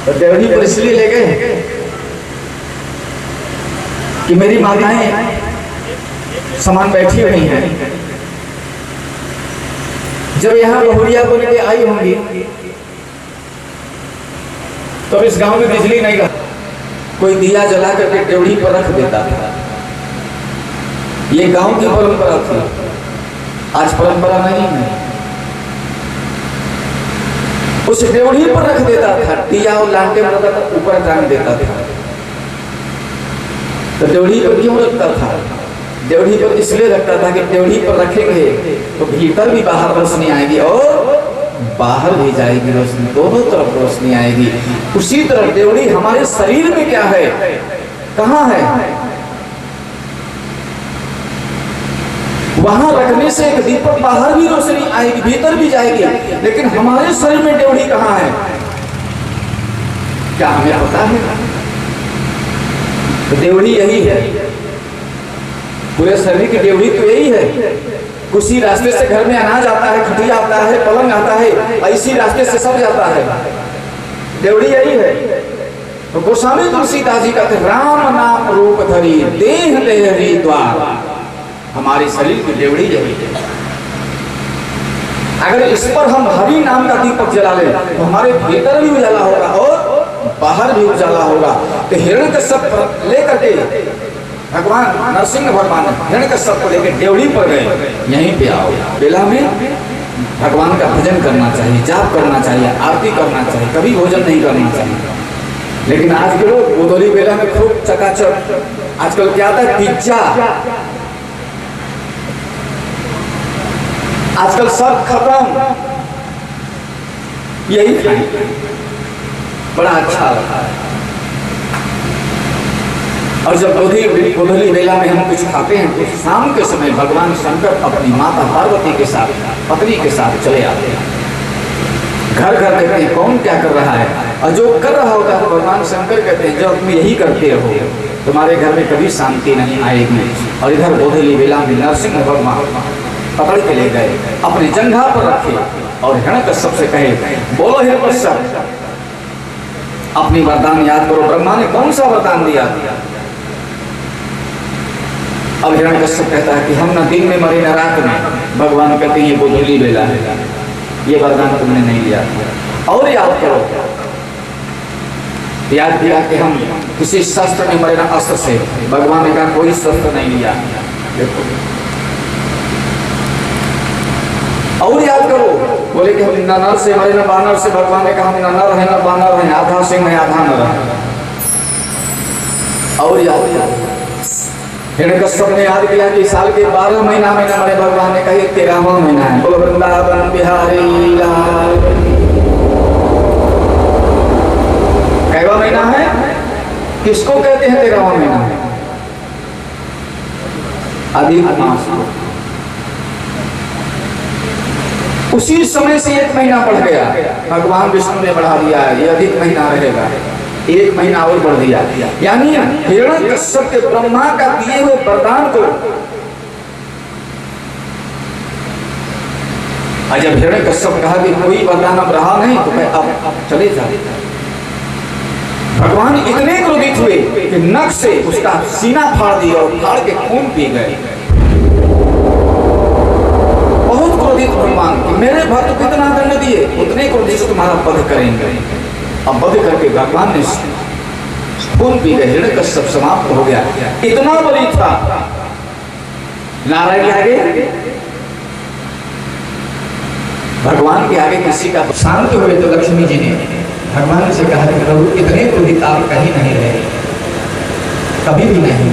तो देवढ़ी पर इसलिए ले गए कि मेरी माताएं समान बैठी हुई हैं, जब यहाँ बहुरिया को लेके आई होंगी तो इस गांव में बिजली नहीं रहा, कोई दिया जला करके देवढ़ी पर रख देता था। ये गांव की परंपरा थी, आज परंपरा नहीं है। उस देवढ़ी पर रख देता था, दिया और लालटेन ऊपर टांग देता था। तो देवढ़ी पर क्यों रखता था, देवढ़ी पर इसलिए रखता था कि देवढ़ी पर रखेंगे तो भीतर भी बाहर रोशनी आएगी और बाहर भी जाएगी रोशनी, दोनों तरफ रोशनी आएगी। उसी तरह देवढ़ी हमारे शरीर में क्या है, कहाँ है, वहां रखने से एक दीपक बाहर भी रोशनी आएगी, भीतर भी जाएगी। लेकिन हमारे शरीर में देवढ़ी कहाँ है, क्या हमें पता है? तो देवढ़ी यही है, पूरे शरीर की देवढ़ी तो यही है। उसी रास्ते से घर में अनाज आता है, खटिया आता है, पलंग आता है, इसी रास्ते से सब जाता है, देवढ़ी यही है। तो गोस्वामी तुलसीदास जी कहते राम नाम रूप धरी देह देहरी द्वार, हमारे शरीर की देवढ़ी यही है। अगर इस पर हम हरि नाम का दीपक जला ले तो हमारे भीतर भी उजाला होगा और बाहर भी उजाला होगा। तो हिरण्यकश्यप लेकर के भगवान नरसिंह भगवान हिरण्यकश्यप को लेकर देवढ़ी पर गए, यहीं पे आओ, बेला में भगवान का भजन करना चाहिए, जाप करना चाहिए, आरती करना चाहिए, कभी भोजन नहीं करना चाहिए। लेकिन आज के लोग गोदोली बेला में खूब चकाचक, आजकल क्या आता है, पिज्जा, आजकल सब खत्म, यही खाएंगे, बड़ा अच्छा लगता है। और जब गोधूली बेला में हम कुछ खाते हैं तो शाम के समय भगवान शंकर अपनी माता पार्वती के साथ, पत्नी के साथ चले आते हैं। घर घर देखते हैं कौन क्या कर रहा है, और जो कर रहा होता है भगवान शंकर कहते हैं जो तुम यही करते रहो तुम्हारे घर में कभी शांति नहीं आएगी। और इधर गोधूली बेला में नरसिंह भगवान पकड़ के ले गए, अपने जंघा पर रखे और हिरण्यकश्यप से कहे बोलो हिरण्यकश्यप अपनी वरदान याद करो, ब्रह्मा ने कौन सा वरदान दिया। अब हिरण्यकश्यप कहता है कि हम न दिन में मरे न रात में। भगवान कहते हैं ये गोधूली बेला है, ये वरदान तुमने नहीं लिया और याद करो। याद किया कि हम किसी शस्त्र में मरे न अस्त्र से। भगवान ने कहा कोई शस्त्र नहीं लिया। देखो और याद करो, बोले कि हम न नर से मरे न बानर से। भगवान ने कहा हम न नर है न बानर है, आधा सिंह है आधा नर है। और याद करो, हिरण्यकश्यप ने याद किया कि साल के 12 महीना में न मरे। भगवान ने कहा 13वां महीना है। बोलो वृंदावन बिहारी लाल। कैवा महीना है, किसको कहते हैं 13वां महीना है? अधिक मास को। उसी समय से 1 महीना बढ़ गया। भगवान विष्णु ने बढ़ा दिया, ये अधिक महीना रहेगा, 1 महीना और बढ़ दिया। यानी हिरण्यकश्यप के ब्रह्मा का दिए हुए वरदान को जब हिरण्यकश्यप कहा कि कोई वरदान अब रहा नहीं तो मैं अब चले जा, भगवान इतने क्रोधित हुए कि नख से उसका सीना फाड़ दिया और फाड़ के खून पी गए। बहुत क्रोधित भगवान कि मेरे भक्त को इतना दंड दिए, उतने क्रोधित से तुम्हारा वध करेंगे। अब वध करके भगवान ने खून पी गए, हिरण्यकश्यप समाप्त हो गया। इतना बलि था। नारायण के आगे, भगवान के आगे किसी का शांत हुए तो लक्ष्मी जी ने भगवान से कहा कि प्रभु इतने क्रोधित आप कहीं नहीं रहे, कभी भी नहीं,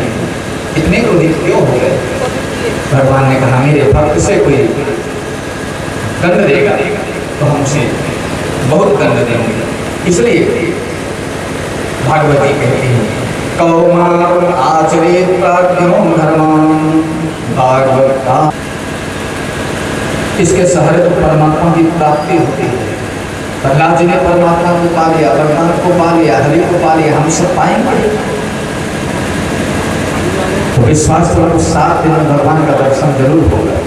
इतने क्रोधित क्यों हो गए? भगवान ने कहा मेरे भक्त से कोई दंड देगा तो हमसे बहुत दंड देंगे। इसलिए भागवती कहती है कौमार आचरेत प्राज्ञो धर्मं भागवता, इसके सहारे तो परमात्मा की प्राप्ति होती है। प्रहलाद जी ने परमात्मा को पा लिया, भगवान को पा लिया, हरि को पा लिया, हम सब पाएंगे। तो विश्वास करो 7 दिन में भगवान का दर्शन जरूर होगा,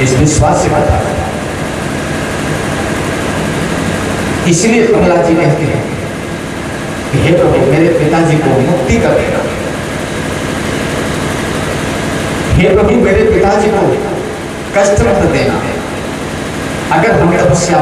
इस विश्वास से कथा। इसलिए प्रहलाद जी कहते हैं कि हे प्रभु मेरे पिताजी को मुक्ति कर देना, हे प्रभु मेरे पिताजी को कष्ट मत देना। अगर हम तपस्या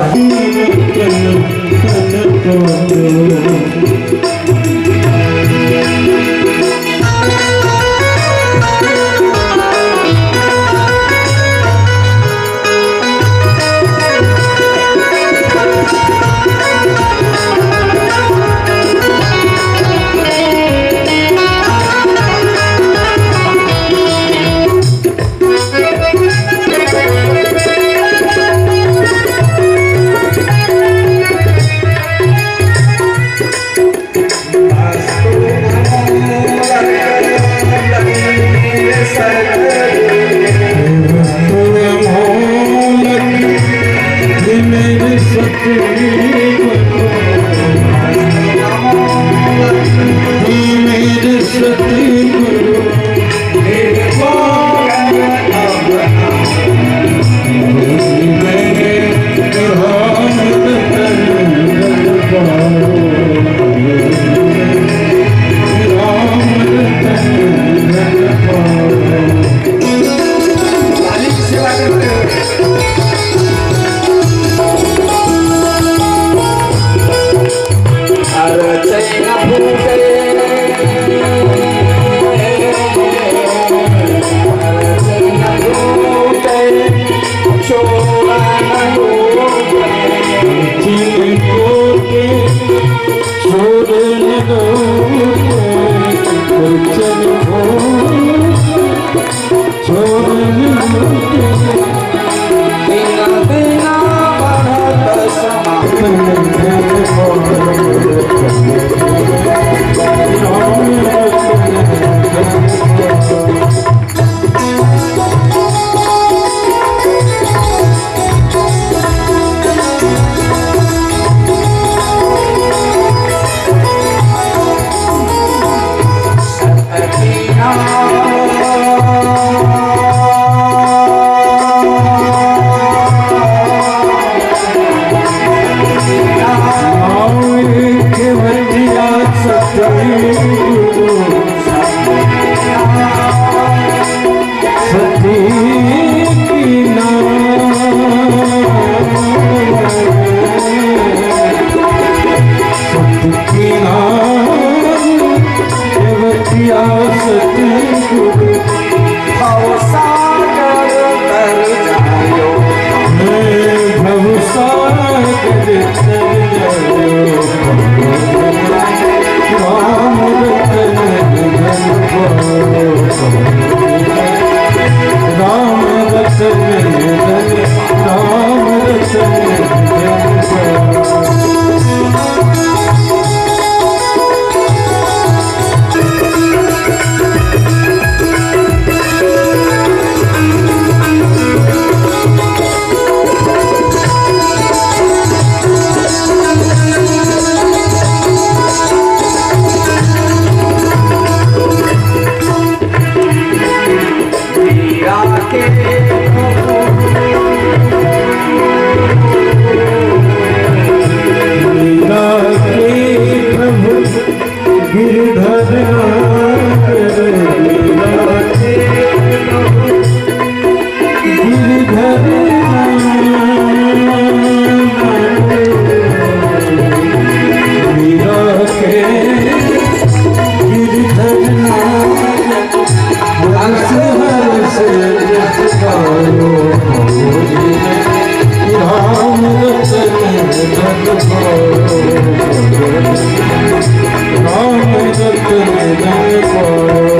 राम रतन धन पायो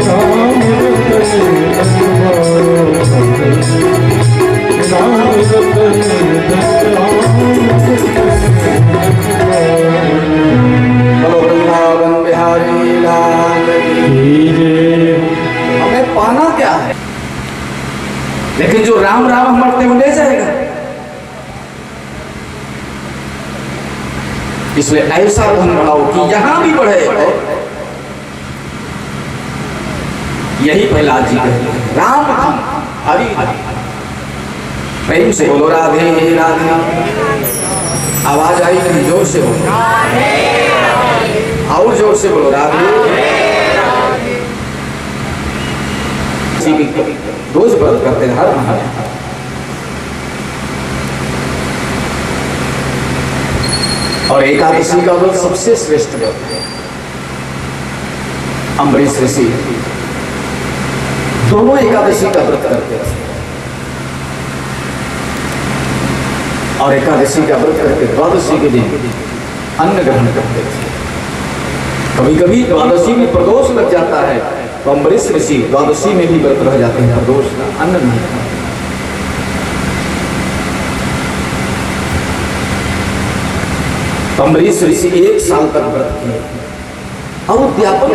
राम रतन धन पायो राम रतन बोलो वृंदावन बिहारी लाल की। हमें पाना क्या है, लेकिन जो राम राम हम मरते हुए ले जाएगा। इसलिए ऐसा धन बढ़ाओ कि यहां भी बढ़े। यही प्रहलाद जी कहते हैं, राम धन हरि धन। प्रेम से बोलो राधे राधे। आवाज आई नहीं, जोर से बोलो, और जोर से बोलो राधे। रोज व्रत करते हैं हर महीने। और एकादशी का व्रत सबसे श्रेष्ठ व्रत है। अम्बरीश ऋषि दोनों एकादशी का व्रत करते थे, और एकादशी का व्रत करके द्वादशी के दिन अन्न ग्रहण करते थे। कभी कभी द्वादशी में प्रदोष लग जाता है तो अम्बरीश ऋषि द्वादशी में भी व्रत रह जाते हैं, प्रदोष का अन्न नहीं खाते। अम्बरीश ऋषि 1 साल तक व्रत किए और उद्यापन